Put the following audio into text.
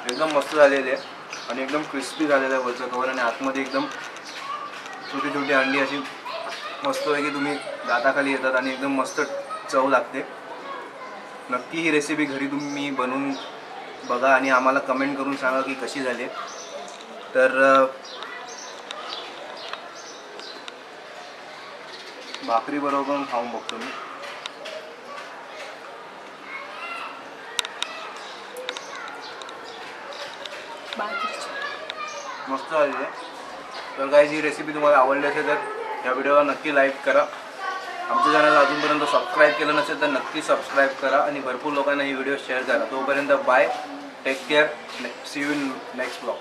एकदम मस्त झालेली आहे आणि एकदम क्रिस्पी झालेलं आहे वरचं कवर आणि आतमध्ये एकदम छोटी छोटी अंडी अशी मस्तपैकी तुम्ही दाताखाली येतात आणि एकदम मस्त चव लागते। नक्की ही रेसिपी घरी तुम्ही बनवून बघा आणि आम्हाला कमेंट करून सांगा की कशी झाली। तर भाकरी बरोबर खाऊन बघतो मी। मस्त झाली आहे। तर गाईज ही रेसिपी तुम्हाला आवडली असेल तर या व्हिडिओला नक्की लाईक करा। आमच्या चॅनलला अजूनपर्यंत सबस्क्राईब केलं नसेल तर नक्की सबस्क्राईब करा आणि भरपूर लोकांना ही व्हिडिओ शेअर करा। तोपर्यंत bye, take care, see you in next blog.